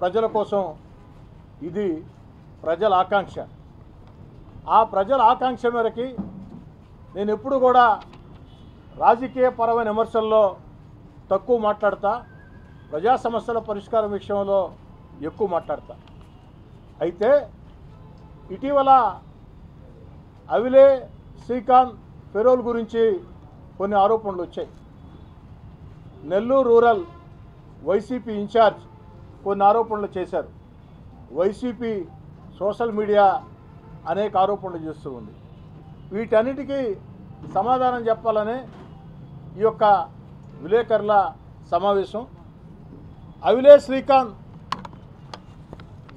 ప్రజల కోసం ఇది ప్రజల ఆకాంక్ష. ఆ ప్రజల ఆకాంక్ష మేరకి నేను ఎప్పుడు కూడా రాజకీయ పరమైన విమర్శల్లో తక్కువ మాట్లాడతా, ప్రజా సమస్యల పరిష్కారం విషయంలో ఎక్కువ మాట్లాడతా. అయితే ఇటీవల అవిలే శ్రీకాంత్ ఫెరోల్ గురించి కొన్ని ఆరోపణలు వచ్చాయి. నెల్లూరు రూరల్ వైసీపీ ఇన్ఛార్జ్ కొన్ని ఆరోపణలు చేశారు. వైసీపీ సోషల్ మీడియా అనేక ఆరోపణలు చేస్తూ ఉంది. వీటన్నిటికీ సమాధానం చెప్పాలనే ఈ యొక్క విలేకరుల సమావేశం. అవిలే శ్రీకాంత్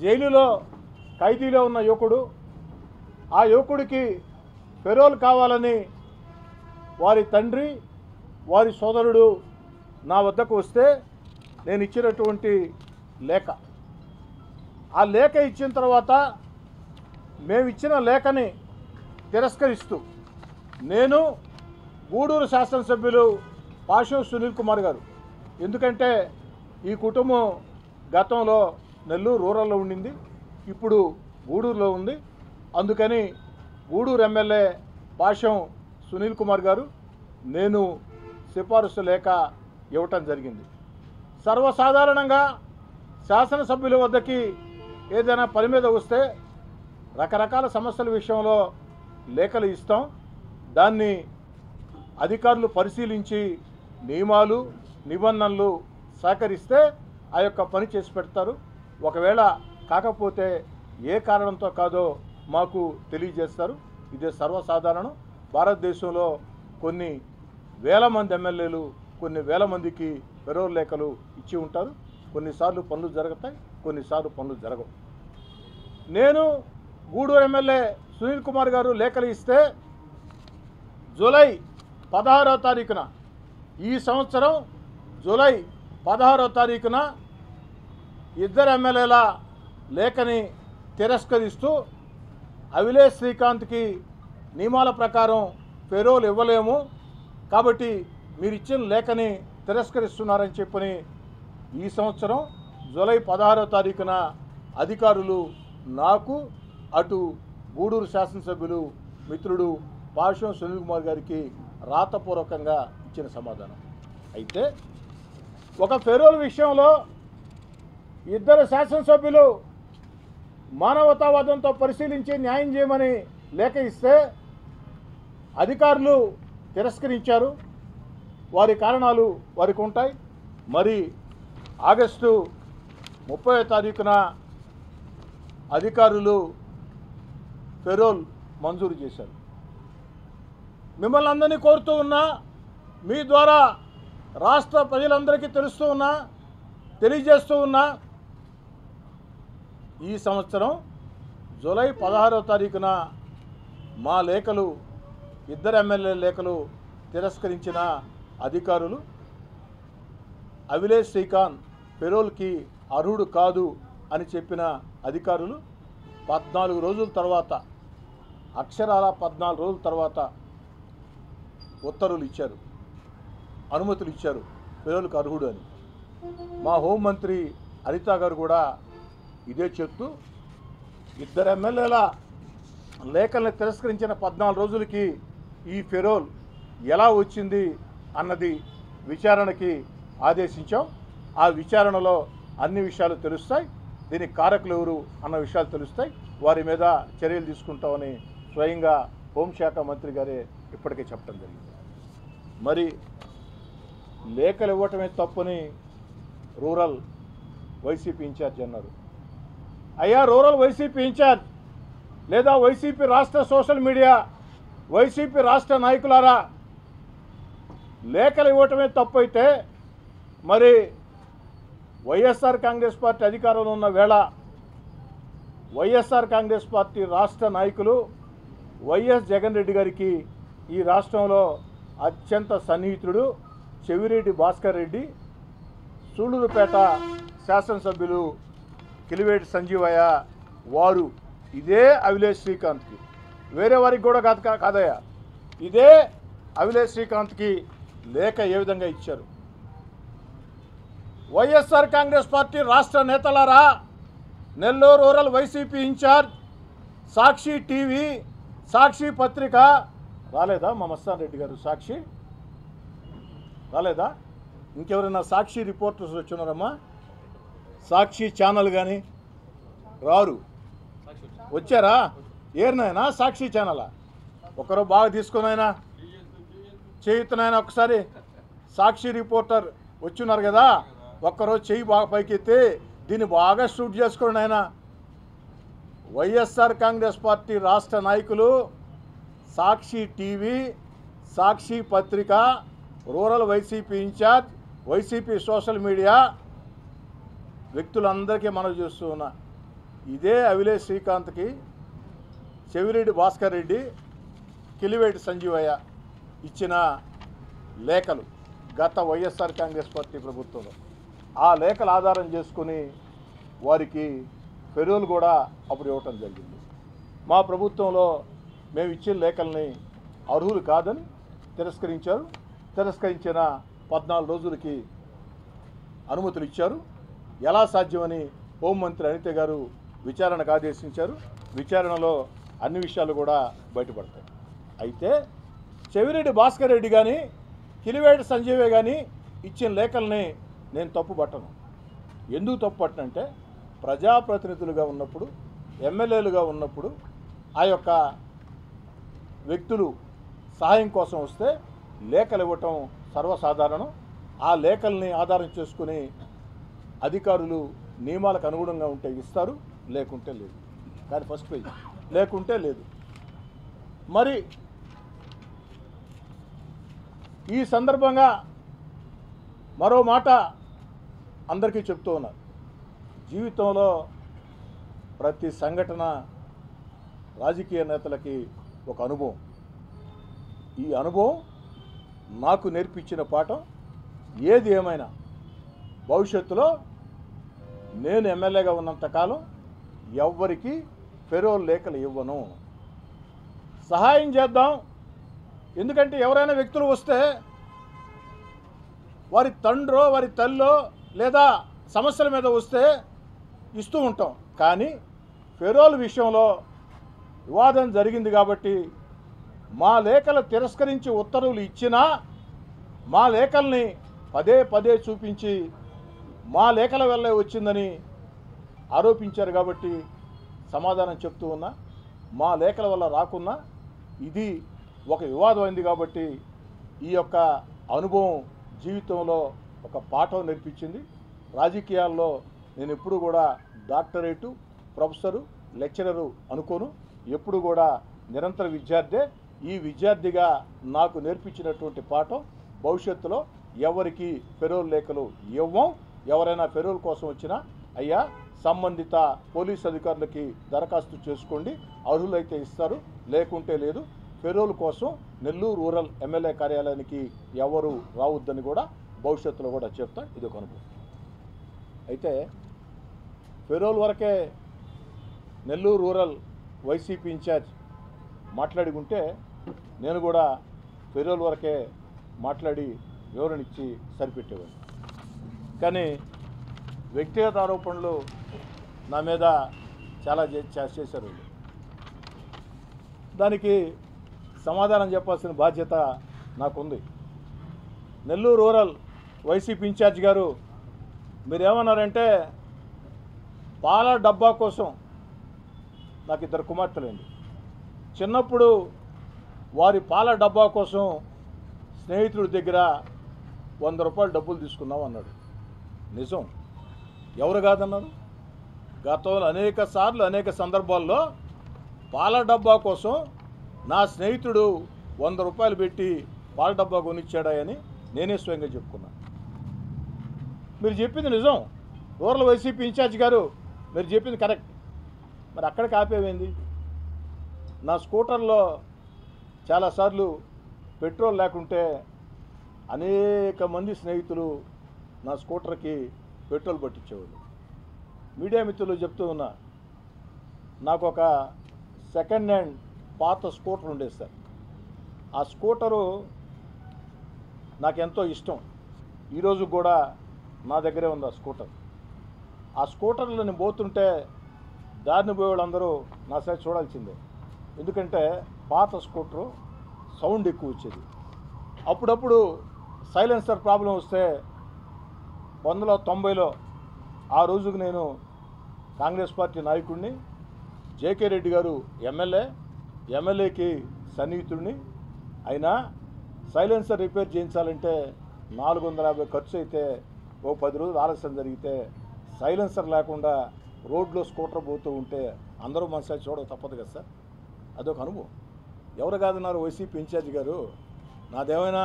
జైలులో ఖైదీలో ఉన్న యువకుడు. ఆ యువకుడికి ఫెరోల్ కావాలని వారి తండ్రి, వారి సోదరుడు నా వద్దకు వస్తే నేను ఇచ్చినటువంటి లేఖ, ఆ లేఖ ఇచ్చిన తర్వాత మేము ఇచ్చిన లేఖని తిరస్కరిస్తూ నేను గూడూరు శాసనసభ్యులు పాషం సునీల్ కుమార్ గారు, ఎందుకంటే ఈ కుటుంబం గతంలో నెల్లూరు రూరల్లో ఉండింది, ఇప్పుడు గూడూరులో ఉంది, అందుకని గూడూరు ఎమ్మెల్యే పాషం సునీల్ కుమార్ గారు నేను సిఫారసు లేఖ ఇవ్వటం జరిగింది. సర్వసాధారణంగా శాసనసభ్యుల వద్దకి ఏదైనా పని మీద వస్తే రకరకాల సమస్యల విషయంలో లేఖలు ఇస్తాం. దాన్ని అధికారులు పరిశీలించి నియమాలు నిబంధనలు సహకరిస్తే ఆ యొక్క పని చేసి పెడతారు. ఒకవేళ కాకపోతే ఏ కారణంతో కాదో మాకు తెలియజేస్తారు. ఇదే సర్వసాధారణం. భారతదేశంలో కొన్ని వేల మంది ఎమ్మెల్యేలు కొన్ని వేల మందికి ఫెరోల్ లేఖలు ఇచ్చి ఉంటారు. కొన్నిసార్లు పనులు జరుగుతాయి, కొన్నిసార్లు పనులు జరగవు. నేను గూడూరు ఎమ్మెల్యే సునీల్ కుమార్ గారు లేఖలు ఇస్తే జూలై 16వ తారీఖున ఈ సంవత్సరం జూలై 16వ తారీఖున ఇద్దరు ఎమ్మెల్యేల లేఖని తిరస్కరిస్తూ అవిలే శ్రీకాంత్కి నియమాల ప్రకారం ఫెరోల్ ఇవ్వలేము కాబట్టి మీరు ఇచ్చిన లేఖని తిరస్కరిస్తున్నారని చెప్పని ఈ సంవత్సరం జూలై 16వ తారీఖున అధికారులు నాకు అటు గూడూరు శాసనసభ్యులు మిత్రుడు పాషం సునీల్ కుమార్ గారికి రాతపూర్వకంగా ఇచ్చిన సమాధానం. అయితే ఒక ఫెరోల్ విషయంలో ఇద్దరు శాసనసభ్యులు మానవతావాదంతో పరిశీలించి న్యాయం చేయమని లేఖ ఇస్తే అధికారులు తిరస్కరించారు. వారి కారణాలు వారికి ఉంటాయి. మరి ఆగస్టు 30వ తారీఖున అధికారులు ఫెరోల్ మంజూరు చేశారు. మిమ్మల్ని అందరినీ కోరుతూ ఉన్నా, మీ ద్వారా రాష్ట్ర ప్రజలందరికీ తెలియజేస్తూ ఉన్నా, ఈ సంవత్సరం జూలై 16వ తారీఖున మా లేఖలు, ఇద్దరు ఎమ్మెల్యే లేఖలు తిరస్కరించిన అధికారులు అవిలే శ్రీకాంత్ ఫెరోల్కి అర్హుడు కాదు అని చెప్పిన అధికారులు 14 రోజుల తర్వాత, అక్షరాల 14 రోజుల తర్వాత ఉత్తర్వులు ఇచ్చారు, అనుమతులు ఇచ్చారు ఫెరోల్కి అర్హుడు అని. మా హోంమంత్రి అనిత గారు కూడా ఇదే చెప్తూ ఇద్దరు ఎమ్మెల్యేల లేఖల్ని తిరస్కరించిన 14 రోజులకి ఈ ఫెరోల్ ఎలా వచ్చింది అన్నది విచారణకి ఆదేశించాం. ఆ విచారణలో అన్ని విషయాలు తెలుస్తాయి. దీనికి కారకులు ఎవరు అన్న విషయాలు తెలుస్తాయి. వారి మీద చర్యలు తీసుకుంటామని స్వయంగా హోంశాఖ మంత్రి గారే ఇప్పటికే చెప్పడం జరిగింది. మరి లేఖలు ఇవ్వటమే తప్పని రూరల్ వైసీపీ ఇన్ఛార్జ్ అన్నారు. అయ్యా, రూరల్ వైసీపీ ఇన్ఛార్జ్ లేదా వైసీపీ రాష్ట్ర సోషల్ మీడియా, వైసీపీ రాష్ట్ర నాయకులారా, లేఖలు ఇవ్వటమే తప్పు అయితే మరి వైఎస్ఆర్ కాంగ్రెస్ పార్టీ అధికారంలో ఉన్న వేళ వైఎస్ఆర్ కాంగ్రెస్ పార్టీ రాష్ట్ర నాయకులు వైఎస్ జగన్ రెడ్డి గారికి ఈ రాష్ట్రంలో అత్యంత సన్నిహితుడు చెవిరెడ్డి భాస్కర్ రెడ్డి, సూళ్లూరుపేట శాసనసభ్యులు కిలివేటి సంజీవయ్య, వారు ఇదే అవిలే శ్రీకాంత్కి, వేరే వారికి కూడా కాదయ్యా, ఇదే అవిలే శ్రీకాంత్కి లేఖ ఏ విధంగా ఇచ్చారు. వైఎస్ఆర్ కాంగ్రెస్ పార్టీ రాష్ట్ర నేతలారా, నెల్లూరు రూరల్ వైసీపీ ఇన్ఛార్జ్, సాక్షి టీవీ, సాక్షి పత్రిక రాలేదా? మా మస్తాన్ రెడ్డి గారు సాక్షి రాలేదా? ఇంకెవరైనా సాక్షి రిపోర్టర్స్ వచ్చినారమ్మా? సాక్షి ఛానల్ కానీ రారు, వచ్చారా? ఏరినైనా సాక్షి ఛానలా? ఒకరు బాగా తీసుకునైనా చేయుతున్నాయన ఒకసారి సాక్షి రిపోర్టర్ వచ్చున్నారు కదా, ఒక్కరోజు చెయ్యి బాగా పైకెత్తి దీన్ని బాగా షూట్ చేసుకోండి. ఆయన వైఎస్ఆర్ కాంగ్రెస్ పార్టీ రాష్ట్ర నాయకులు, సాక్షి టీవీ, సాక్షి పత్రిక, rural YCP incharge, YCP social media వ్యక్తులందరికీ మనం చూస్తూ ఉన్నా, ఇదే అవిలేష్ శ్రీకాంత్కి, చెవిరెడ్డి భాస్కర్ రెడ్డి, కిలివేటి సంజీవయ్య ఇచ్చిన లేఖలు గత వైఎస్ఆర్ కాంగ్రెస్ పార్టీ ప్రభుత్వంలో, ఆ లేఖలు ఆధారం చేసుకుని వారికి ఫెరోల్ కూడా అప్పుడు ఇవ్వటం జరిగింది. మా ప్రభుత్వంలో మేము ఇచ్చిన లేఖల్ని అర్హులు కాదని తిరస్కరించారు. తిరస్కరించిన 14 రోజులకి అనుమతులు ఇచ్చారు. ఎలా సాధ్యమని హోంమంత్రి అనిత గారు విచారణకు ఆదేశించారు. విచారణలో అన్ని విషయాలు కూడా బయటపడతాయి. అయితే చెవిరెడ్డి భాస్కర్ రెడ్డి కానీ, కిలివేటి సంజీవే కానీ ఇచ్చిన లేఖల్ని నేను తప్పు పట్టను. ఎందుకు తప్పు పట్టనంటే, ప్రజాప్రతినిధులుగా ఉన్నప్పుడు, ఎమ్మెల్యేలుగా ఉన్నప్పుడు ఆ యొక్క వ్యక్తులు సహాయం కోసం వస్తే లేఖలు ఇవ్వటం సర్వసాధారణం. ఆ లేఖల్ని ఆధారం చేసుకుని అధికారులు నియమాలకు అనుగుణంగా ఉంటే ఇస్తారు, లేకుంటే లేదు. కానీ ఫస్ట్ పేజ్ లేకుంటే లేదు. మరి ఈ సందర్భంగా మరో మాట అందరికీ చెప్తూ ఉన్నారు. జీవితంలో ప్రతి సంఘటన రాజకీయ నేతలకి ఒక అనుభవం. ఈ అనుభవం నాకు నేర్పించిన పాఠం, ఏది ఏమైనా భవిష్యత్తులో నేను ఎమ్మెల్యేగా ఉన్నంతకాలం ఎవ్వరికి ఫెరోల్ లేఖలు ఇవ్వను. సహాయం చేద్దాం. ఎందుకంటే ఎవరైనా వ్యక్తులు వస్తే వారి తండ్రో వారి తల్లో లేదా సమస్యల మీద వస్తే ఇస్తూ ఉంటాం. కానీ ఫెరోల్ విషయంలో వివాదం జరిగింది కాబట్టి మా లేఖలు తిరస్కరించి ఉత్తర్వులు ఇచ్చినా మా లేఖల్ని పదే పదే చూపించి మా లేఖల వల్లే వచ్చిందని ఆరోపించారు కాబట్టి సమాధానం చెప్తూ ఉన్నా. మా లేఖల వల్ల రాకున్నా ఇది ఒక వివాదం అయింది కాబట్టి ఈ యొక్క అనుభవం జీవితంలో ఒక పాఠం నేర్పించింది. రాజకీయాల్లో నేను ఎప్పుడు కూడా డాక్టరేటు, ప్రొఫెసరు, లెక్చరరు అనుకోను. ఎప్పుడు కూడా నిరంతర విద్యార్థే. ఈ విద్యార్థిగా నాకు నేర్పించినటువంటి పాఠం, భవిష్యత్తులో ఎవరికి ఫెరోల్ లేఖలు ఇవ్వం. ఎవరైనా ఫెరోల్ కోసం వచ్చినా అయ్యా సంబంధిత పోలీస్ అధికారులకి దరఖాస్తు చేసుకోండి, అర్హులైతే ఇస్తారు, లేకుంటే లేదు. ఫెరోల్ కోసం నెల్లూరు రూరల్ ఎమ్మెల్యే కార్యాలయానికి ఎవరు రావద్దని కూడా భవిష్యత్తులో కూడా చెప్తా. ఇది ఒక అనుభవం. అయితే ఫెరోల్ వరకే నెల్లూరు రూరల్ వైసీపీ ఇన్ఛార్జ్ మాట్లాడుకుంటే నేను కూడా ఫెరోల్ వరకే మాట్లాడి వివరణ ఇచ్చి సరిపెట్టేవాడిని. కానీ వ్యక్తిగత ఆరోపణలు నా మీద చాలా చేశారు. దానికి సమాధానం చెప్పాల్సిన బాధ్యత నాకుంది. నెల్లూరు రూరల్ వైసీపీ ఇన్ఛార్జ్ గారు మీరేమన్నారంటే, పాల డబ్బా కోసం, నాకు 2 కుమార్తెలండి, చిన్నప్పుడు వారి పాల డబ్బా కోసం స్నేహితుడి దగ్గర 100 రూపాయలు డబ్బులు తీసుకున్నాం అన్నాడు. నిజం. ఎవరు కాదన్నారు? గతంలో అనేక సార్లు అనేక సందర్భాల్లో పాల డబ్బా కోసం నా స్నేహితుడు 100 రూపాయలు పెట్టి పాల డబ్బా కొనిచ్చాడని నేనే స్వయంగా చెప్పుకున్నాను. మీరు చెప్పింది నిజం. రూరల్ వైసీపీ ఇన్ఛార్జ్ గారు మీరు చెప్పింది కరెక్ట్. మరి అక్కడికి ఆపేమైంది? నా స్కూటర్లో చాలాసార్లు పెట్రోల్ లేకుంటే అనేక మంది స్నేహితులు నా స్కూటర్కి పెట్రోల్ పట్టించేవాళ్ళు. మీడియా మిత్రులు చెప్తూ ఉన్నా, నాకు ఒక సెకండ్ హ్యాండ్ పాత స్కూటర్ ఉండేది సార్. ఆ స్కూటరు నాకెంతో ఇష్టం. ఈరోజు కూడా నా దగ్గరే ఉంది ఆ స్కూటర్. ఆ స్కూటర్లో నేను పోతుంటే దారిని పోయే వాళ్ళందరూ నా సైడ్ చూడాల్సిందే. ఎందుకంటే పాత స్కూటరు సౌండ్ ఎక్కువ వచ్చేది. అప్పుడప్పుడు సైలెన్సర్ ప్రాబ్లం వస్తే 1990లో ఆ రోజుకు నేను కాంగ్రెస్ పార్టీ నాయకుడిని, జేకే రెడ్డి గారు ఎమ్మెల్యేకి సన్నిహితుడిని. అయినా సైలెన్సర్ రిపేర్ చేయించాలంటే 450 ఖర్చు అయితే, ఓ 10 రోజులు ఆలస్యం జరిగితే సైలెన్సర్ లేకుండా రోడ్లో స్కూటర్ పోతూ ఉంటే అందరూ మన సైడ్ చూడక తప్పదు కదా సార్. అదొక అనుభవం. ఎవరు కాదన్నారు వైసీపీ ఇన్ఛార్జి గారు. నాదేమైనా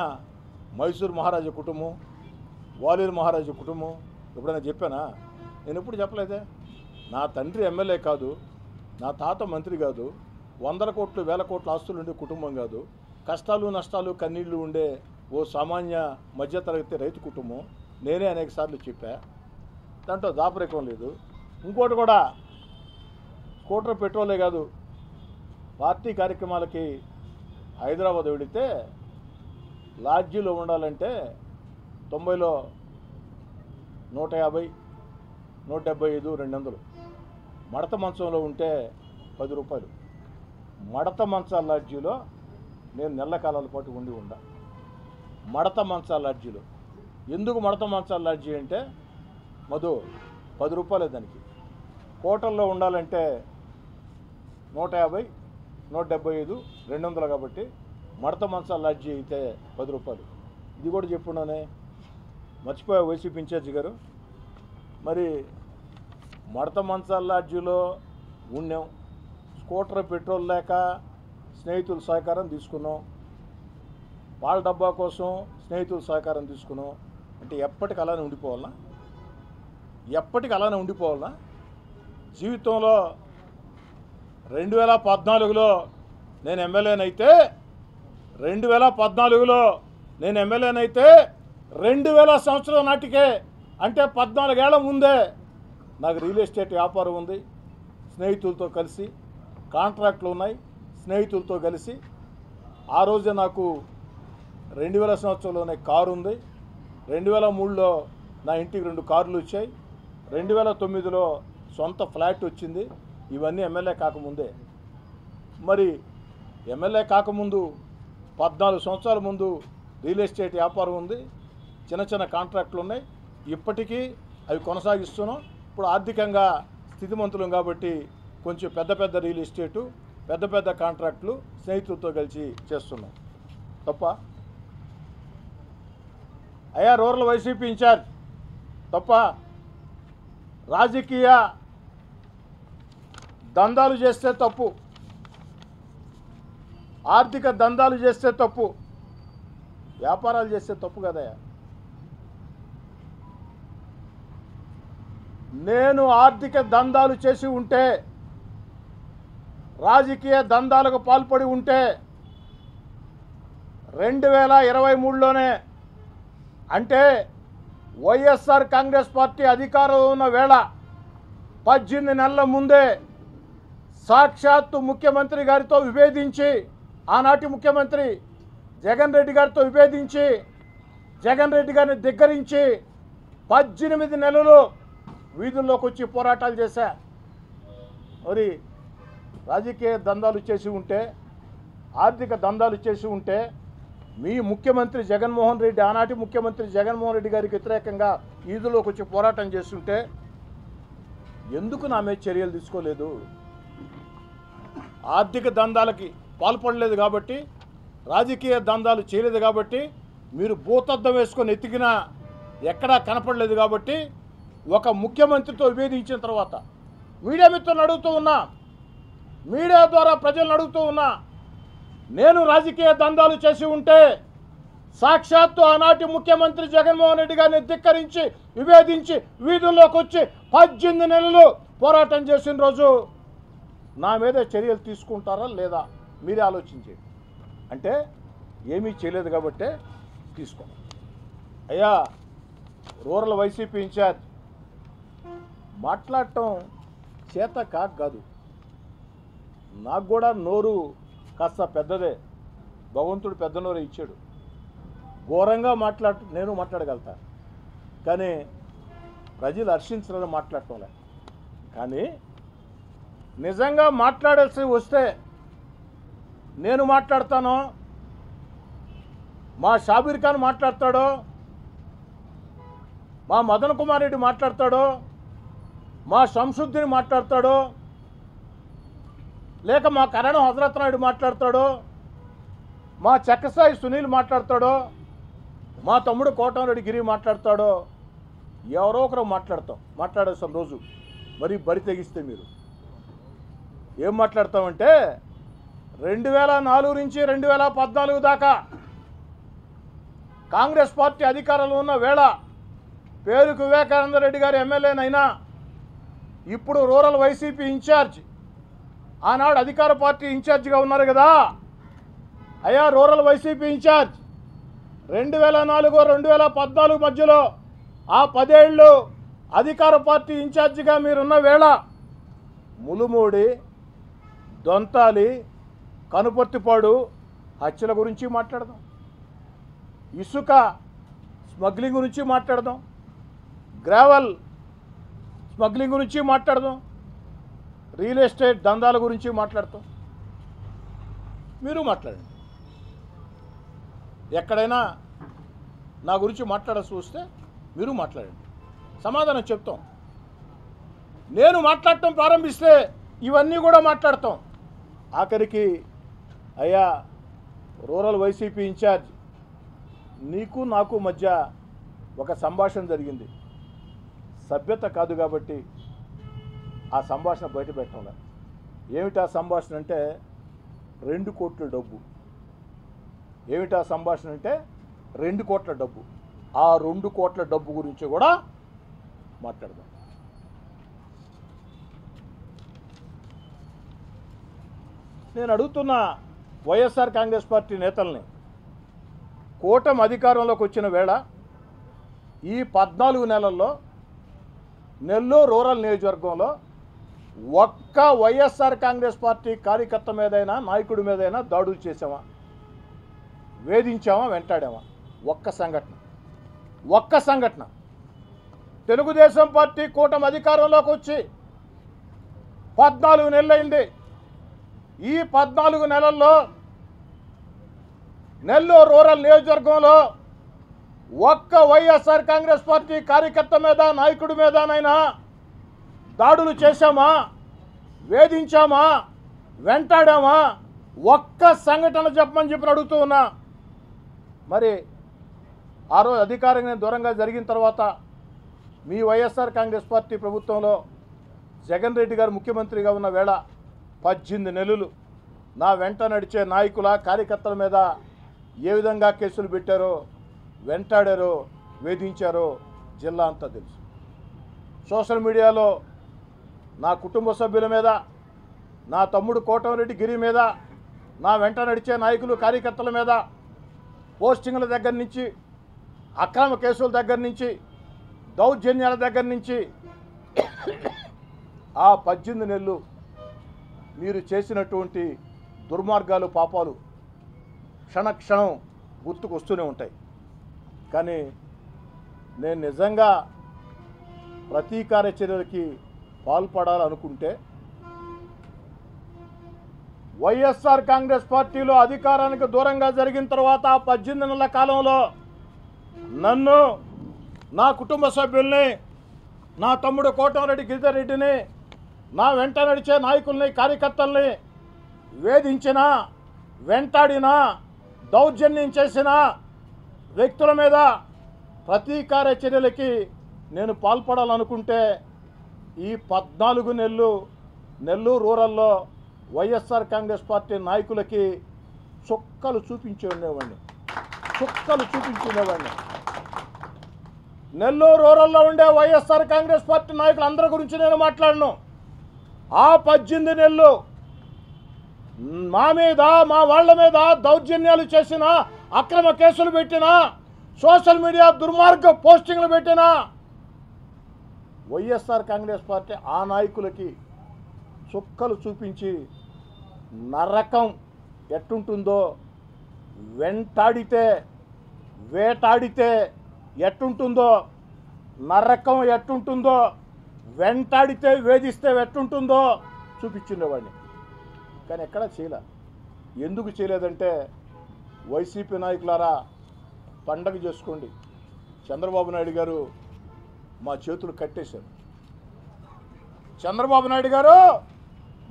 మైసూర్ మహారాజా కుటుంబం, గ్వాలియర్ మహారాజా కుటుంబం ఎప్పుడైనా చెప్పానా? నేను ఎప్పుడు చెప్పలేదే. నా తండ్రి ఎమ్మెల్యే కాదు, నా తాత మంత్రి కాదు, 100 కోట్లు 1000 కోట్ల ఆస్తులు ఉండే కుటుంబం కాదు, కష్టాలు నష్టాలు కన్నీళ్లు ఉండే ఓ సామాన్య మధ్యతరగతి రైతు కుటుంబం. నేనే అనేక సార్లు చెప్పా, దాంట్లో దాపరికం లేదు. ఇంకోటి కూడా, స్కూటర్ పెట్రోలే కాదు, పార్టీ కార్యక్రమాలకి హైదరాబాద్ వెళితే లాడ్జీలో ఉండాలంటే 90లో 150, 175, 200. మడత మంచంలో ఉంటే 10 రూపాయలు. మడత మంచాల లాడ్జీలో నేను నెల కాలాల పాటు ఉండా. మడత మంచాల లాడ్జీలో. ఎందుకు మడత మంచాల లాడ్జీ అంటే మధు 10 రూపాయలే దానికి. హోటల్లో ఉండాలంటే 150, 175, 200 కాబట్టి మడత మంచాల లాడ్జీ అయితే 10 రూపాయలు. ఇది కూడా చెప్పున్నానే, మర్చిపోయా వైసీపీ ఇన్ఛార్జి గారు. మరి మడత మంచాల లాడ్జీలో ఉన్నాం, స్కూటర్ పెట్రోల్ లేక స్నేహితుల సహకారం తీసుకున్నాం, పాల డబ్బా కోసం స్నేహితుల సహకారం తీసుకున్నాం. అంటే ఎప్పటికి అలానే ఉండిపోవాలనా? ఎప్పటికి అలానే ఉండిపోవాలనా? జీవితంలో 2014లో నేను ఎమ్మెల్యేనైతే 2000 సంవత్సరం నాటికే, అంటే 14 ఏళ్ల ముందే నాకు రియల్ ఎస్టేట్ వ్యాపారం ఉంది. స్నేహితులతో కలిసి కాంట్రాక్ట్లు ఉన్నాయి, స్నేహితులతో కలిసి. ఆ రోజే నాకు 2000 సంవత్సరంలోనే కారు ఉంది. 2003లో నా ఇంటికి 2 కార్లు వచ్చాయి. 2009లో సొంత ఫ్లాట్ వచ్చింది. ఇవన్నీ ఎమ్మెల్యే కాకముందే. మరి ఎమ్మెల్యే కాకముందు 14 సంవత్సరాల ముందు రియల్ ఎస్టేట్ వ్యాపారం ఉంది, చిన్న చిన్న కాంట్రాక్ట్లు ఉన్నాయి. ఇప్పటికీ అవి కొనసాగిస్తున్నాం. ఇప్పుడు ఆర్థికంగా స్థితిమంతులం కాబట్టి కొంచెం పెద్ద రియల్ ఎస్టేటు, పెద్ద కాంట్రాక్టులు స్నేహితులతో కలిసి చేస్తున్నాం. తప్ప అయ్యా రూరల్ వైసీపీ ఇన్ఛార్జ్ తప్ప? రాజకీయ దందాలు చేస్తే తప్పు, ఆర్థిక దందాలు చేస్తే తప్పు, వ్యాపారాలు చేస్తే తప్పు కదయ్యా. నేను ఆర్థిక దందాలు చేసి ఉంటే, రాజకీయ దందాలకు పాల్పడి ఉంటే 2023లోనే, అంటే వైఎస్ఆర్ కాంగ్రెస్ పార్టీ అధికారంలో ఉన్న వేళ 18 నెలల ముందే సాక్షాత్తు ముఖ్యమంత్రి గారితో విభేదించి, ఆనాటి ముఖ్యమంత్రి జగన్ రెడ్డి గారితో విభేదించి, జగన్ రెడ్డి గారిని ధిక్కరించి 18 నెలలు వీధుల్లోకి వచ్చి పోరాటాలు చేశా. మరి రాజకీయ దందాలు చేసి ఉంటే, ఆర్థిక దందాలు చేసి ఉంటే, మీ ముఖ్యమంత్రి జగన్మోహన్ రెడ్డి, ఆనాటి ముఖ్యమంత్రి జగన్మోహన్ రెడ్డి గారికి వ్యతిరేకంగా వీధుల్లోకి వచ్చి పోరాటం చేస్తుంటే ఎందుకు నా మీద చర్యలు తీసుకోలేదు? ఆర్థిక దందాలకి పాల్పడలేదు కాబట్టి, రాజకీయ దందాలు చేయలేదు కాబట్టి, మీరు భూతద్దం వేసుకొని ఎతికినా ఎక్కడా కనపడలేదు కాబట్టి, ఒక ముఖ్యమంత్రితో విభేదించిన తర్వాత మీడియా మిత్రులను అడుగుతూ ఉన్నా, మీడియా ద్వారా ప్రజలను అడుగుతూ ఉన్నా, నేను రాజకీయ దందాలు చేసి ఉంటే సాక్షాత్తు ఆనాటి ముఖ్యమంత్రి జగన్మోహన్ రెడ్డి గారిని ధిక్కరించి విభేదించి వీధుల్లోకి వచ్చి 18 నెలలు పోరాటం చేసిన రోజు నా మీద చర్యలు తీసుకుంటారా లేదా మీరే ఆలోచించండి. అంటే ఏమీ చేయలేదు కాబట్టే తీసుకో. అయ్యా రూరల్ వైసీపీ ఇన్ఛార్జ్, మాట్లాడటం చేత కాదు, నాకు కూడా నోరు కాస్త పెద్దదే, భగవంతుడు పెద్ద నోరు ఇచ్చాడు. ఘోరంగా నేను మాట్లాడగలుగుతా, కానీ ప్రజలు హర్షించాలని మాట్లాడటంలే. కానీ నిజంగా మాట్లాడాల్సి వస్తే నేను మాట్లాడతాను, మా షాబీర్ ఖాన్ మాట్లాడతాడో, మా మదన్ కుమార్ రెడ్డి మాట్లాడతాడో, మా శంసుద్దీన్ మాట్లాడతాడో, లేక మా కరణం హజరత్ నాయుడు మాట్లాడతాడో, మా చక్కసాయి సునీల్ మాట్లాడతాడో, మా తమ్ముడు కోటంరెడ్డి గిరి మాట్లాడతాడో, ఎవరో ఒకరు మాట్లాడేస్తాం రోజు. మరి బరి తెగిస్తే మీరు ఏం మాట్లాడతామంటే 2004 నుంచి 2014 దాకా కాంగ్రెస్ పార్టీ అధికారంలో ఉన్న వేళ పేరుకు వివేకానంద రెడ్డి గారు ఎమ్మెల్యేనైనా ఇప్పుడు రూరల్ వైసీపీ ఇన్ఛార్జ్, ఆనాడు అధికార పార్టీ ఇన్ఛార్జిగా ఉన్నారు కదా అయ్యా. రూరల్ వైసీపీ ఇన్ఛార్జ్ 2004-2014 మధ్యలో ఆ 10 ఏళ్ళు అధికార పార్టీ ఇన్ఛార్జిగా మీరున్న వేళ ములుమూడి, దొంతాలి, కనుపర్తిపాడు హత్యల గురించి మాట్లాడదాం, ఇసుక స్మగ్లింగ్ గురించి మాట్లాడదాం, గ్రావెల్ స్మగ్లింగ్ గురించి మాట్లాడదాం, రియల్ ఎస్టేట్ దందాల గురించి మాట్లాడతాం. మీరు మాట్లాడండి. ఎక్కడైనా నా గురించి మాట్లాడాల్సి వస్తే మీరు మాట్లాడండి, సమాధానం చెప్తాం. నేను మాట్లాడటం ప్రారంభిస్తే ఇవన్నీ కూడా మాట్లాడతాం. ఆఖరికి అయ్యా రూరల్ వైసీపీ ఇన్ఛార్జ్, నీకు నాకు మధ్య ఒక సంభాషణ జరిగింది, సభ్యత కాదు కాబట్టి ఆ సంభాషణ బయట పెట్టడం. ఏమిటి ఆ సంభాషణ అంటే 2 కోట్ల డబ్బు. ఏమిటి ఆ సంభాషణ అంటే 2 కోట్ల డబ్బు. ఆ 2 కోట్ల డబ్బు గురించి కూడా మాట్లాడదాం. నేను అడుగుతున్న వైఎస్ఆర్ కాంగ్రెస్ పార్టీ నేతల్ని, కూటమి అధికారంలోకి వచ్చిన వేళ ఈ 14 నెలల్లో నెల్లూరు రూరల్ నియోజకవర్గంలో ఒక్క వైఎస్ఆర్ కాంగ్రెస్ పార్టీ కార్యకర్త మీదైనా నాయకుడి మీదైనా దాడులు చేసామా, వేధించామా, వెంటాడామా? ఒక్క సంఘటన. తెలుగుదేశం పార్టీ కూటమి అధికారంలోకి వచ్చి 14 నెలలైంది. ఈ 14 నెలల్లో నెల్లూరు రూరల్ నియోజకవర్గంలో ఒక్క వైఎస్ఆర్ కాంగ్రెస్ పార్టీ కార్యకర్త మీద నాయకుడి మీదనైనా దాడులు చేశామా, వేధించామా, వెంటాడామా? ఒక్క సంఘటన చెప్పమని అడుగుతూ ఉన్నా. మరి ఆ రోజు అధికారంగా దూరంగా జరిగిన తర్వాత మీ వైఎస్ఆర్ కాంగ్రెస్ పార్టీ ప్రభుత్వంలో జగన్ రెడ్డి గారు ముఖ్యమంత్రిగా ఉన్న వేళ 18 నెలలు నా వెంట నడిచే నాయకుల కార్యకర్తల మీద ఏ విధంగా కేసులు పెట్టారో, వెంటాడారో, వేధించారో జిల్లా అంతా తెలుసు. సోషల్ మీడియాలో నా కుటుంబ సభ్యుల మీద, నా తమ్ముడు కోటంరెడ్డి గిరి మీద, నా వెంట నడిచే నాయకులు కార్యకర్తల మీద పోస్టింగ్ల దగ్గర నుంచి, అక్రమ కేసుల దగ్గర నుంచి, దౌర్జన్యాల దగ్గర నుంచి ఆ 18 నెలలు మీరు చేసినటువంటి దుర్మార్గాలు, పాపాలు క్షణక్షణం గుర్తుకు వస్తూనే ఉంటాయి. కానీ నేను నిజంగా ప్రతీకార చర్యలకి పాల్పడాలనుకుంటే వైఎస్ఆర్ కాంగ్రెస్ పార్టీలో అధికారానికి దూరంగా జరిగిన తర్వాత 18 నెలల కాలంలో నన్ను, నా కుటుంబ సభ్యుల్ని, నా తమ్ముడు కోటంరెడ్డి గిరిధర్ రెడ్డిని, నా వెంట నడిచే నాయకుల్ని, కార్యకర్తల్ని వేధించిన, వెంటాడిన, దౌర్జన్యం చేసిన వ్యక్తుల మీద ప్రతీకార చర్యలకి నేను పాల్పడాలనుకుంటే ఈ 14 నెలలు నెల్లూరు రూరల్లో వైఎస్ఆర్ కాంగ్రెస్ పార్టీ నాయకులకి చుక్కలు చూపించుకునేవాడిని. నెల్లూరు రూరల్లో ఉండే వైఎస్ఆర్ కాంగ్రెస్ పార్టీ నాయకులు అందరి గురించి నేను మాట్లాడను. ఆ 18 నెలలు మా మీద, మా వాళ్ళ మీద దౌర్జన్యాలు చేసిన, అక్రమ కేసులు పెట్టిన, సోషల్ మీడియా దుర్మార్గ పోస్టింగ్లు పెట్టిన వైఎస్ఆర్ కాంగ్రెస్ పార్టీ ఆ నాయకులకి చుక్కలు చూపించి నరకం ఎట్టుంటుందో, వెంటాడితే, వేటాడితే ఎట్టుంటుందో నరకం ఎట్టుంటుందో, వెంటాడితే వేధిస్తే ఎట్టుంటుందో చూపించుండేవాడిని. కానీ ఎక్కడా చేయలే. ఎందుకు చేయలేదంటే, వైసీపీ నాయకులారా పండగ చేసుకోండి, చంద్రబాబు నాయుడు గారు మా చేతులు కట్టేశారు. చంద్రబాబు నాయుడు గారు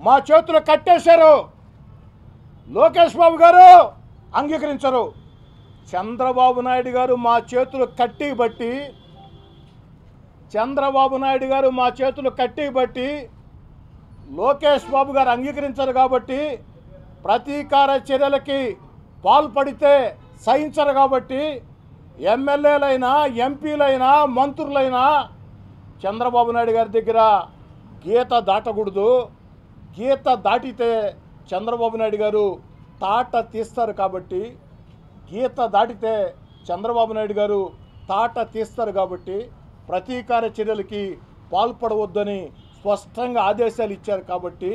మా చేతులు కట్టేశారు. లోకేష్ బాబు గారు అంగీకరించరు. చంద్రబాబు నాయుడు గారు మా చేతులు కట్టి బట్టి, చంద్రబాబు నాయుడు గారు మా చేతులు కట్టి బట్టి లోకేష్ బాబు గారు అంగీకరించరు కాబట్టి, ప్రతీకార చర్యలకి పాల్పడితే సహించరు కాబట్టి, ఎమ్మెల్యేలైనా ఎంపీలైనా మంత్రులైనా చంద్రబాబు నాయుడు గారి దగ్గర గీత దాటకూడదు. గీత దాటితే చంద్రబాబు నాయుడు గారు తాట తీస్తారు కాబట్టి, గీత దాటితే చంద్రబాబు నాయుడు గారు తాట తీస్తారు కాబట్టి ప్రతీకార చర్యలకి పాల్పడవద్దని స్పష్టంగా ఆదేశాలు ఇచ్చారు. కాబట్టి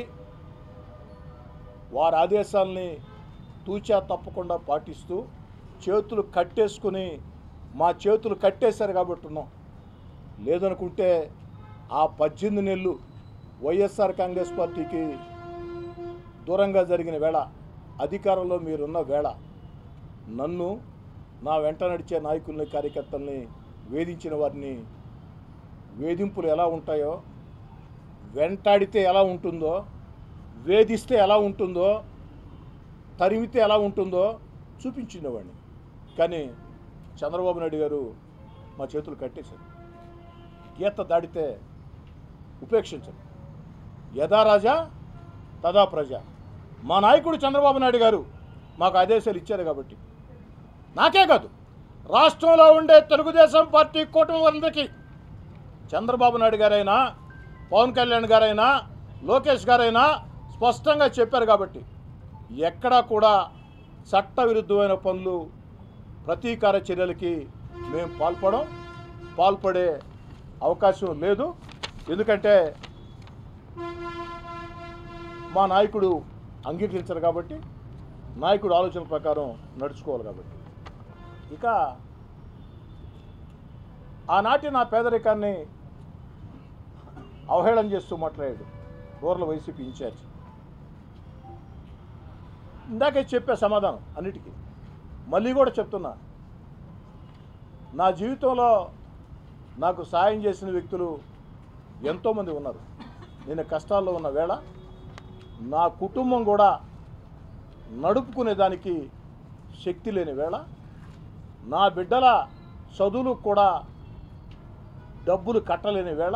వారి ఆదేశాలని తూచా తప్పకుండా పాటిస్తూ చేతులు కట్టేసుకుని మా చేతులు కట్టేశారు కాబట్టి ఉన్నాం. లేదనుకుంటే ఆ 18 నెలలు వైఎస్ఆర్ కాంగ్రెస్ పార్టీకి దూరంగా జరిగిన వేళ, అధికారంలో మీరున్న వేళ, నన్ను నా వెంట నడిచే నాయకుల్ని కార్యకర్తల్ని వేధించిన వారిని, వేధింపులు ఎలా ఉంటాయో, వెంటాడితే ఎలా ఉంటుందో, వేధిస్తే ఎలా ఉంటుందో, తరిమితే ఎలా ఉంటుందో చూపించినవాడిని. కానీ చంద్రబాబు నాయుడు గారు మా చేతులు కట్టేశారు. గీత దాడితే ఉపేక్షించరు. యథా రాజా తదా ప్రజ. మా నాయకుడు చంద్రబాబు నాయుడు గారు మాకు ఆదేశాలు ఇచ్చారు కాబట్టి, నాకే కాదు రాష్ట్రంలో ఉండే తెలుగుదేశం పార్టీ కూటమి వాళ్ళకి, చంద్రబాబు నాయుడు గారైనా, పవన్ కళ్యాణ్ గారైనా, లోకేష్ గారైనా స్పష్టంగా చెప్పారు కాబట్టి ఎక్కడా కూడా చట్టవిరుద్ధమైన పనులు, ప్రతీకార చర్యలకి మేము పాల్పడే అవకాశం లేదు. ఎందుకంటే మా నాయకుడు అంగీకరించారు కాబట్టి, నాయకుడు ఆలోచన ప్రకారం నడుచుకోవాలి కాబట్టి. ఇక ఆనాటి నా పేదరికాన్ని అవహేళన చేస్తూ మాట్లాడాడు రూరల్ వైసీపీ ఇన్ఛార్జ్. ఇందాకే చెప్పే సమాధానం అన్నిటికీ మళ్ళీ కూడా చెప్తున్నా. నా జీవితంలో నాకు సాయం చేసిన వ్యక్తులు ఎంతోమంది ఉన్నారు. నేను కష్టాల్లో ఉన్న వేళ నా కుటుంబం కూడా నడుపుకునేదానికి శక్తి లేని వేళ, నా బిడ్డల చదువులకు కూడా డబ్బులు కట్టలేని వేళ,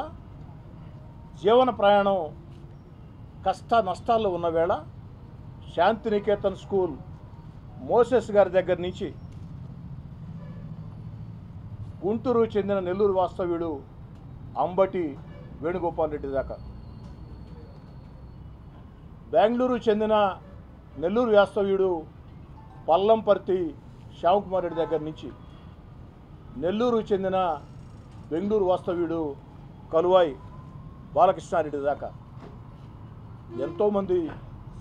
జీవన ప్రయాణం కష్ట నష్టాల్లో ఉన్న వేళ, శాంతినికేతన్ స్కూల్ మోసెస్ గారి దగ్గర నుంచి గుంటూరు చెందిన నెల్లూరు వాస్తవ్యుడు అంబటి వేణుగోపాల్ రెడ్డి దాకా, బెంగళూరు చెందిన నెల్లూరు వాస్తవ్యుడు పల్లంపర్తి శ్యామకుమార్ రెడ్డి దగ్గర నుంచి, నెల్లూరు చెందిన బెంగళూరు వాస్తవ్యుడు కలువాయి బాలకృష్ణారెడ్డి దాకా ఎంతోమంది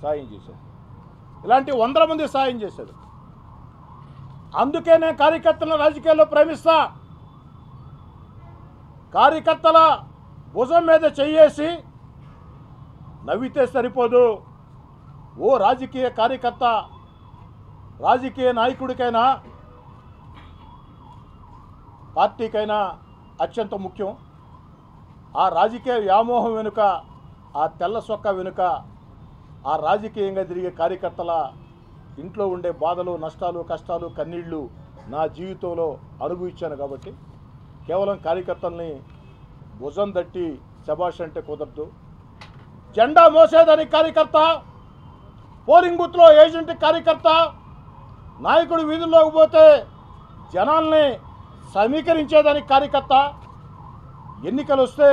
సాయం చేశారు. ఇలాంటి 100 మంది సాయం చేశారు. అందుకే నేను కార్యకర్తలను రాజకీయాల్లో ప్రేమిస్తా. కార్యకర్తల భుజం మీద చెయ్యేసి నవ్వితే సరిపోదు. ఓ రాజకీయ కార్యకర్త, రాజకీయ నాయకుడికైనా పార్టీకైనా అత్యంత ముఖ్యం ఆ రాజకీయ వ్యామోహం వెనుక, ఆ తెల్ల సొక్క వెనుక, ఆ రాజకీయంగా తిరిగే కార్యకర్తల ఇంట్లో ఉండే బాధలు, నష్టాలు, కష్టాలు, కన్నీళ్లు నా జీవితంలో అనుభవించాను. కాబట్టి కేవలం కార్యకర్తల్ని భుజం తట్టి శభాష్ అంటే కుదరదు. జెండా మోసేదానికి కార్యకర్త, పోలింగ్ బూత్లో ఏజెంట్ కార్యకర్త, నాయకుడు వీధుల్లోకి పోతే జనాల్ని సమీకరించేదానికి కార్యకర్త, ఎన్నికలు వస్తే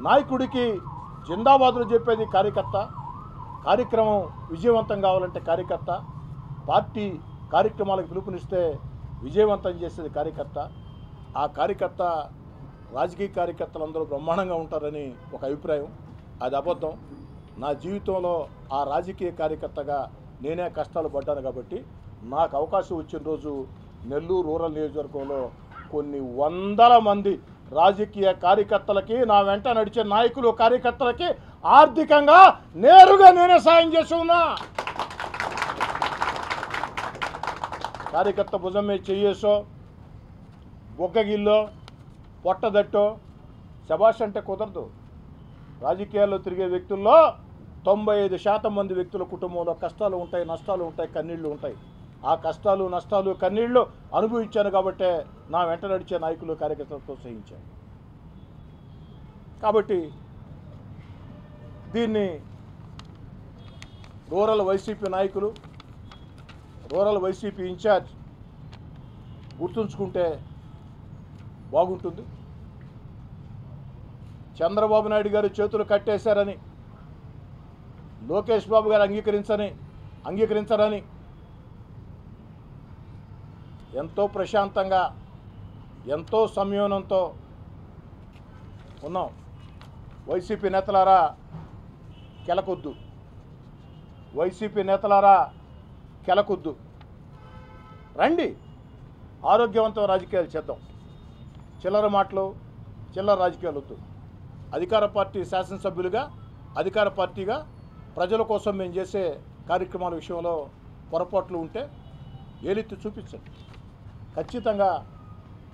నాయకుడికి జిందాబాదులు చెప్పేది కార్యకర్త, కార్యక్రమం విజయవంతం కావాలంటే కార్యకర్త, పార్టీ కార్యక్రమాలకు పిలుపునిస్తే విజయవంతం చేసేది కార్యకర్త. ఆ కార్యకర్త, రాజకీయ కార్యకర్తలందరూ బ్రహ్మాండంగా ఉంటారని ఒక అభిప్రాయం. అది అబద్ధం. నా జీవితంలో ఆ రాజకీయ కార్యకర్తగా నేనే కష్టాలు పడ్డాను. కాబట్టి నాకు అవకాశం వచ్చిన రోజు నెల్లూరు రూరల్ నియోజకవర్గంలో కొన్ని 100 మంది రాజకీయ కార్యకర్తలకి, నా వెంట నడిచే నాయకులు కార్యకర్తలకి ఆర్థికంగా నేరుగా నేనే సాయం చేసి ఉన్నా. కార్యకర్త భుజం మీద చెయ్యేసో, బొగ్గగిల్లో, పొట్టదట్టో శబాష్ అంటే కుదరదు. రాజకీయాల్లో తిరిగే వ్యక్తుల్లో 95% మంది వ్యక్తుల కుటుంబంలో కష్టాలు ఉంటాయి, నష్టాలు ఉంటాయి, కన్నీళ్లు ఉంటాయి. ఆ కష్టాలు, నష్టాలు, కన్నీళ్లు అనుభవించాను కాబట్టే నా వెంట నడిచే నాయకులు కార్యకర్తలతో సహించాను. కాబట్టి దీన్ని రూరల్ వైసీపీ నాయకులు, రూరల్ వైసీపీ ఇన్ఛార్జ్ గుర్తుంచుకుంటే బాగుంటుంది. చంద్రబాబు నాయుడు గారు చేతులు కట్టేశారని, లోకేష్ బాబు గారు అంగీకరించరని ఎంతో ప్రశాంతంగా, ఎంతో సంయమనంతో ఉన్నాం. వైసీపీ నేతలారా కెలకొద్దు, వైసీపీ నేతలారా కెలకొద్దు, రండి ఆరోగ్యవంతమైన రాజకీయాలు చేద్దాం. చిల్లర మాటలు, చిల్లర రాజకీయాలు వద్దు. అధికార పార్టీ శాసనసభ్యులుగా, అధికార పార్టీగా ప్రజల కోసం మేము చేసే కార్యక్రమాల విషయంలో పొరపాట్లు ఉంటే ఏలెత్తి చూపించండి. ఖచ్చితంగా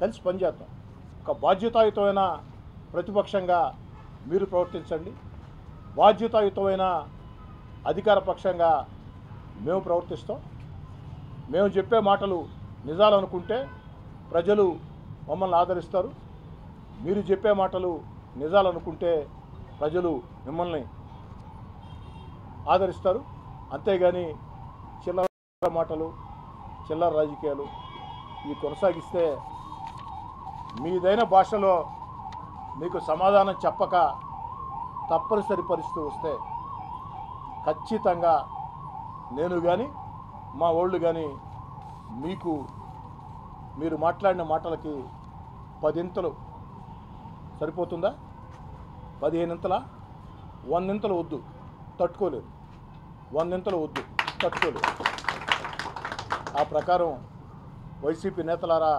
కలిసి పనిచేద్దాం. ఒక బాధ్యతాయుతమైన ప్రతిపక్షంగా మీరు ప్రవర్తించండి, బాధ్యతాయుతమైన అధికార పక్షంగా మేము ప్రవర్తిస్తాం. మేము చెప్పే మాటలు నిజాలు అనుకుంటే ప్రజలు మమ్మల్ని ఆదరిస్తారు. మీరు చెప్పే మాటలు నిజాలు అనుకుంటే ప్రజలు మిమ్మల్ని ఆదరిస్తారు. అంతేగాని చిల్లర మాటలు, చిల్లర రాజకీయాలు ఇవి కొనసాగిస్తే మీదైన భాషలో మీకు సమాధానం చెప్పక తప్పనిసరి పరిస్థితి వస్తే ఖచ్చితంగా నేను కానీ, మా వాళ్ళు కానీ మీరు మాట్లాడిన మాటలకి 10 సరిపోతుందా? 15 100 వద్దు, తట్టుకోలేదు. 100 వద్దు, తట్టుకోలేదు. ఆ ప్రకారం వైసీపీ నేతలారా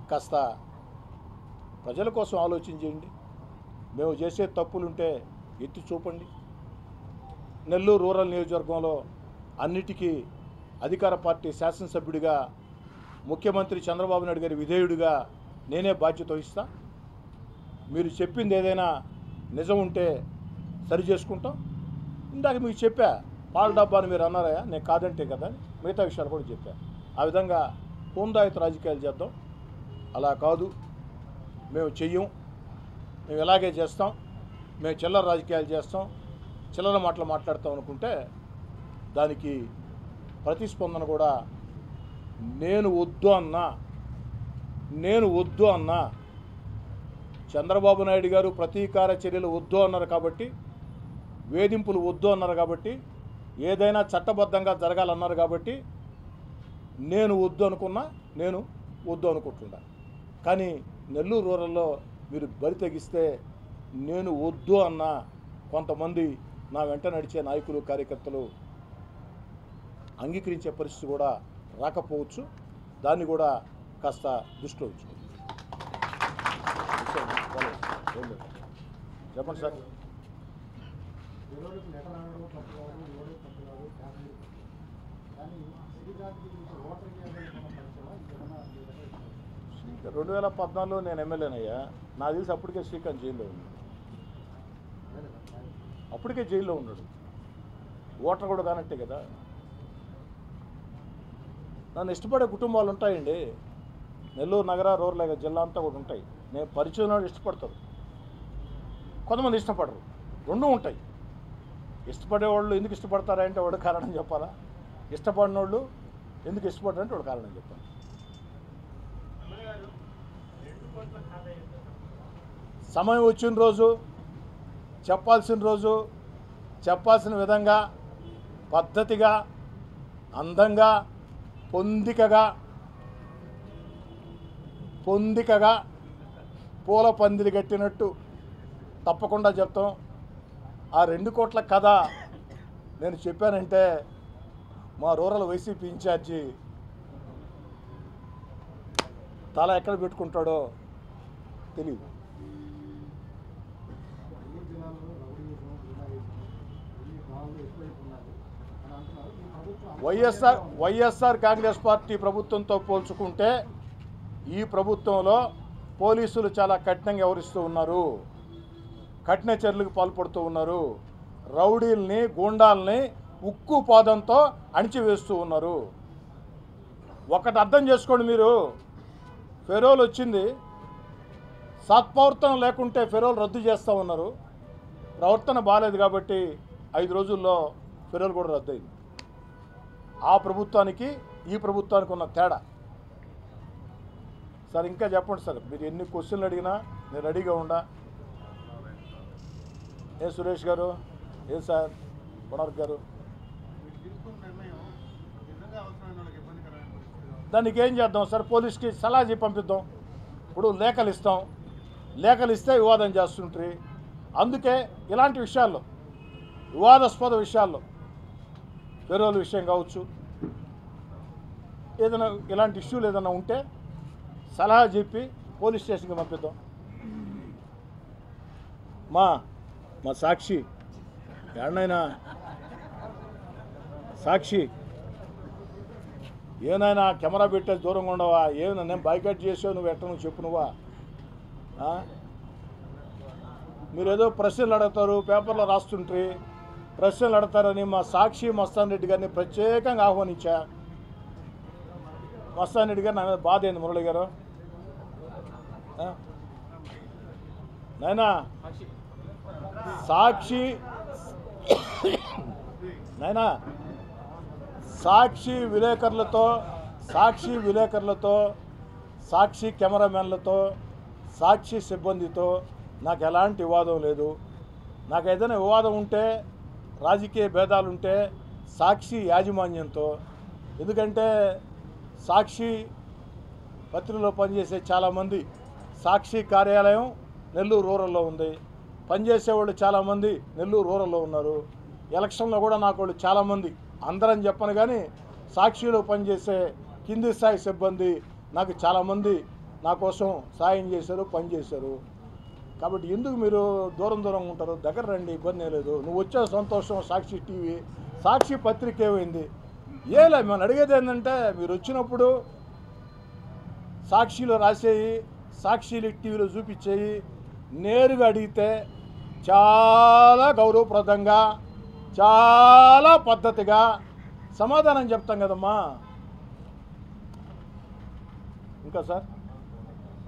కాస్త ప్రజల కోసం ఆలోచించేయండి. మేము చేసే తప్పులుంటే ఎత్తి చూపండి. నెల్లూరు రూరల్ నియోజకవర్గంలో అన్నిటికీ అధికార పార్టీ శాసనసభ్యుడిగా, ముఖ్యమంత్రి చంద్రబాబు నాయుడు గారి విధేయుడిగా నేనే బాధ్యత వహిస్తా. మీరు చెప్పింది ఏదైనా నిజం ఉంటే సరి చేసుకుంటాం. ఇందాక మీకు చెప్పా, పాల డబ్బాని మీరు అన్నారా, నేను కాదంటే కదా, మిగతా విషయాలు కూడా చెప్పా. ఆ విధంగా హోందాయుత రాజకీయాలు చేద్దాం. అలా కాదు, మేము చెయ్యం, మేము ఇలాగే చేస్తాం, మేము చిల్లర రాజకీయాలు చేస్తాం, చిల్లర మాటలు మాట్లాడతాం అనుకుంటే దానికి ప్రతిస్పందన కూడా నేను వద్దు అన్నా చంద్రబాబు నాయుడు గారు ప్రతీకార చర్యలు వద్దు అన్నారు కాబట్టి, వేధింపులు వద్దు అన్నారు కాబట్టి, ఏదైనా చట్టబద్ధంగా జరగాలన్నారు కాబట్టి నేను వద్దు అనుకుంటున్నా. కానీ నెల్లూరు రూరల్లో మీరు బరి తెగిస్తే నేను వద్దు అన్న కొంతమంది నా వెంట నడిచే నాయకులు, కార్యకర్తలు అంగీకరించే పరిస్థితి కూడా రాకపోవచ్చు. దాన్ని కూడా కాస్త దృష్టిలో ఉంచుకోండి. చెప్పండి సార్. శ్రీకాంత్ 2014లో నేను ఎమ్మెల్యేనయ్యా. నాకు తెలిసి అప్పటికే శ్రీకాంత్ జైల్లో ఉన్నాడు. అప్పటికే జైల్లో ఉన్నాడు. ఓటర్ కూడా కానట్టే కదా. నన్ను ఇష్టపడే కుటుంబాలు ఉంటాయండి. నెల్లూరు నగర, రూరల్ జిల్లా అంతా కూడా ఉంటాయి. నేను పరిచయం ఇష్టపడతారు, కొంతమంది ఇష్టపడరు, రెండు ఉంటాయి. ఇష్టపడేవాళ్ళు ఎందుకు ఇష్టపడతారంటే వాడు కారణం చెప్పాలా, ఇష్టపడిన వాళ్ళు ఎందుకు ఇష్టపడరంటే వాడు కారణం చెప్పాలి. సమయం వచ్చిన రోజు చెప్పాల్సిన విధంగా, పద్ధతిగా, అందంగా, పొందికగా పూల పందిరి కట్టినట్టు తప్పకుండా చెప్తాం. ఆ 2 కోట్ల కథ నేను చెప్పానంటే మా రూరల్ వైసీపీ ఇన్ఛార్జి తల ఎక్కడ పెట్టుకుంటాడో తెలియదు. వైఎస్ఆర్ కాంగ్రెస్ పార్టీ ప్రభుత్వంతో పోల్చుకుంటే ఈ ప్రభుత్వంలో పోలీసులు చాలా కఠినంగా వ్యవహరిస్తూ ఉన్నారు, కఠిన చర్యలకు పాల్పడుతూ ఉన్నారు, రౌడీల్ని గూండాల్ని ఉక్కు పాదంతో అణిచివేస్తూ ఉన్నారు. ఒకటి అర్థం చేసుకోండి మీరు, ఫెరోల్ వచ్చింది, సత్ప్రవర్తన లేకుంటే ఫెరోల్ రద్దు చేస్తూ ఉన్నారు. ప్రవర్తన బాగాలేదు కాబట్టి 5 రోజుల్లో ఫెరోల్ కూడా రద్దయింది. ఆ ప్రభుత్వానికి ఈ ప్రభుత్వానికి ఉన్న తేడా. సార్ ఇంకా చెప్పండి సార్, మీరు ఎన్ని క్వశ్చన్లు అడిగినా నేను రెడీగా ఉండా. ఏ సురేష్ గారు, ఏ సార్ కొనార్క్ గారు, దానికి ఏం చేద్దాం సార్? పోలీస్కి సలహా చెప్పి పంపిద్దాం. ఇప్పుడు లేఖలు ఇస్తాం, లేఖలు ఇస్తే వివాదం చేస్తుంటారు. అందుకే ఇలాంటి విషయాల్లో, వివాదాస్పద విషయాల్లో, ఫెరోల్ విషయం కావచ్చు, ఏదైనా ఇలాంటి ఇష్యూలు ఏదైనా ఉంటే సలహా చెప్పి పోలీస్ స్టేషన్కి పంపిద్దాం. మా సాక్షి ఎన్నైనా సాక్షి ఏనైనా కెమెరా పెట్టేసి దూరంగా ఉండవా? ఏమైనా నేను బాయ్కట్ చేసావు, నువ్వు ఎట్ట నువ్వు చెప్పు నువ్వా? మీరు ఏదో ప్రశ్నలు అడుగుతారు, పేపర్లో రాస్తుంటారు, ప్రశ్నలు అడతారని మా సాక్షి మస్తాన్ రెడ్డి గారిని ప్రత్యేకంగా ఆహ్వానించా. మస్తాన్ రెడ్డి గారు నా మీద బాధ అయింది. మురళి గారు, నాయనా సాక్షి నాయనా సాక్షి విలేకరులతో, సాక్షి కెమెరామెన్లతో, సాక్షి సిబ్బందితో నాకు ఎలాంటి వివాదం లేదు. నాకు ఏదైనా వివాదం ఉంటే, రాజకీయ భేదాలుంటే సాక్షి యాజమాన్యంతో. ఎందుకంటే సాక్షి పత్రికలో పనిచేసే చాలామంది, సాక్షి కార్యాలయం నెల్లూరు రూరల్లో ఉంది, పనిచేసేవాళ్ళు చాలామంది నెల్లూరు రూరల్లో ఉన్నారు. ఎలక్షన్లో కూడా నాకు వాళ్ళు చాలామంది, అందరని చెప్పను కానీ సాక్షిలో పనిచేసే కింది స్థాయి సిబ్బంది నాకు చాలామంది నా కోసం సాయం చేశారు, పనిచేశారు. కాబట్టి ఎందుకు మీరు దూరంగా ఉంటారు? దగ్గర రండి, ఇబ్బంది లేదు. నువ్వు వచ్చే సంతోషం. సాక్షి టీవీ, సాక్షి పత్రిక ఏమైంది? ఏలే, మేము అడిగేది ఏంటంటే మీరు వచ్చినప్పుడు సాక్షిలో రాసేయి, సాక్షిలు టీవీలో చూపించేయి, నేరుగా అడిగితే చాలా గౌరవప్రదంగా, చాలా పద్ధతిగా సమాధానం చెప్తాం కదమ్మా. ఇంకా సార్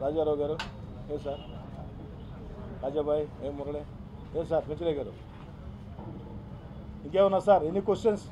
రాజారావు గారు, ఏ సార్ రాజాబాయ్, ఏ మురళి, ఏ సార్ పెంచలే గారు, ఇంకేమన్నా సార్? Any questions?